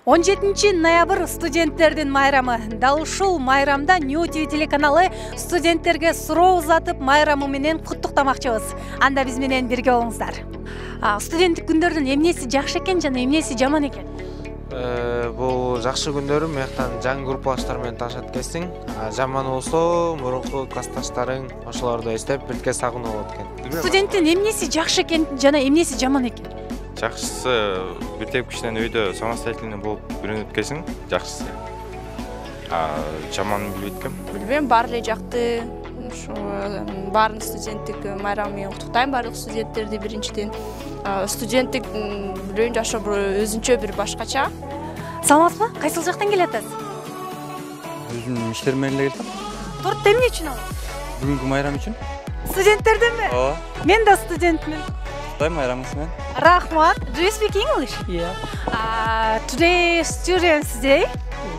17 ноябрь студенттердин майрамы. Дал ушул майрамда New TV телеканалы студенттерге суроо узатып майрамы менен куттуктамакчыбыз. Анда биз менен бирге болуңуздар. Студенттик күндөрдүн эмнеси жакшы экен жана эмнеси жаман экен? Бул жакшы күндөрүм мыяктан жаңы группалаштар менен таашат кесиң. Жаман болсо, мурунку классташтарың ошолорду эстеп бирке сагынуу болот экен. Студенттин эмнеси жакшы экен жана эмнеси жаман экен? Жакшысы бир кишинен өйдө самостоятельный болуп үйрөнүп келсең, жакшысы. Жаманын билбейт экем. Билбейм, баары эле жакты. Баарын студенттик майрамы менен куттуктайм баардык студенттерди биринчиден. Студенттик билбейм жашоо өзүнчө бир башкача. Саламатсызбы? Кайсыл жактан келатасыз? Өзүм иштер менен эле келдим. Торту эмне үчүн аласыз? Бүгүнкү майрам үчүн. Студенттерденби? Ооба. Мен да студентмин. Кутай майрамыңыз менен. Рахмат. Do you speak English? Yeah. Today Students Day.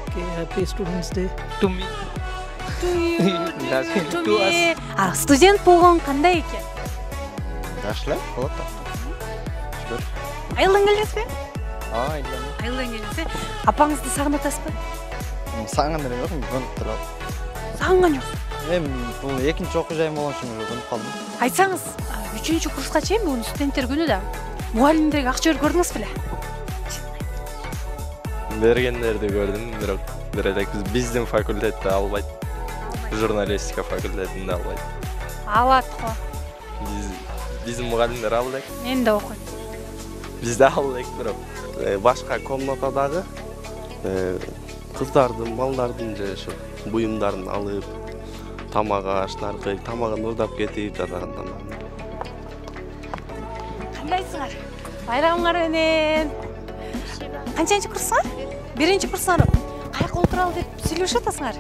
Okay. Happy Students Day to me. To you. To To me. Студент болгон кандай экен? Жакшы эле болот да. Шүгүр. Айылдан келесизби? Айылдан. Айылдан келесиз. Апаңызды сагынып атасызбы? Сагынгандар эмес, көнүп турат. Сагынган жок. Бул экинчи окуу жайым болгон үчүн көнүп калдым. Айтсаңыз, 3-курска чейин бүгүн студенттер күнү да. Мугалимдерге акча берип көрдүңүз беле? Бергендерди көрдүм, бирок биздин факультетте албайт. Журналистика факультетинде албайт. Алат го. Биздин мугалимдер алды. Мен да окуйм. Бизде алды, бирок башка комнатадагы кыздардын, балдардын же ошо буюмдарын алып, тамак аш, наркы, тамагын ырдап кетип жатканда. Кандайсыңар? Байрамыңар менен. Канчанчы курсуңар? 1-курсуңар. Каяка отуралы деп сүйлөшүп атасыңар?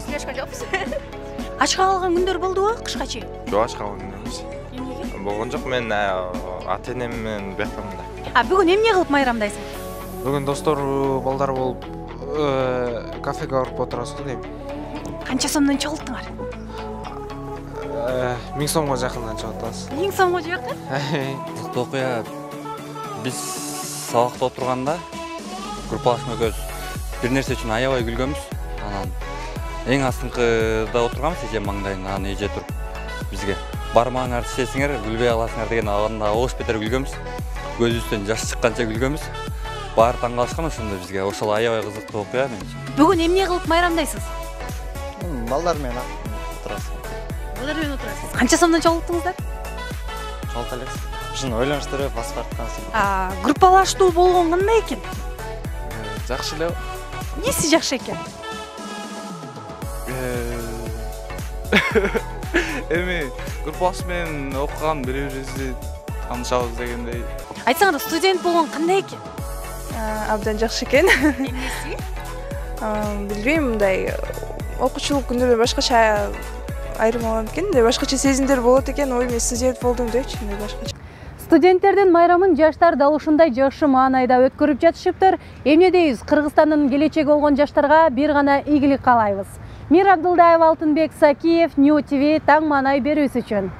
Сүйлөшкөн жокпуз. Ачка калган күндөр болдубу кышка чейин? Жок, ачка калган эмес. Эмнеге? Болгон жок, мен ата-энем менен бияктамда. Бүгүн эмне кылып майрамдайсың? Бүгүн достор балдар болуп кафеге барып отурасыз дейм. Канча сомдон чогулттуңар? 1000 сомго жакындан чыгып атабыз. 1000 сомго жакын? Кызыктуу окуя. Биз сабакта отурганда группалашма көз бир нерсе үчүн аябай күлгөнбүз. Анан эң астыңкыда отурганбыз, эже маңдайында, анан эже туруп бизге бармаңар тишесиңер, күлбөй аласыңар деген анда ош бетер күлгөнбүз. Көзүбүздөн жаш чыкканча күлгөнбүз. Баары таң калышкан ошондо бизге. Ошол аябай кызыктуу окуя менчи. Бүгүн эмне кылып майрамдайсыз? Балдар менен отурасыз. Балдар менен отурасыз. Канча сомдон чогулттуңуздар? Чогулта элексиз. Ушуну ойлонуштуруп паспорткансыз. Группалаштуу болгон кандай экен? Жакшы эле. Эмнеси жакшы экен? Эми группалаш менен окуган бири-бирибизди таанышабыз дегендей. Айтсаңар, студент болгон кандай экен? Абдан жакшы экен. Эмнеси? Билбейм, мындай окуучулук күндөрдө башкача айрым алам экен, башкача сезимдер болот экен. Ой, мен студент болдум депчи, башкача. Студенттердин майрамын жаштар дал ушундай жакшы маанайда өткөрүп жатышыптыр. Эмне дейбиз, Кыргызстандын келечеги болгон жаштарга бир гана ийгилик каалайбыз. Мир Абдылдаева, Алтынбек Сакиев, New TV таң маанай берүүсү үчүн.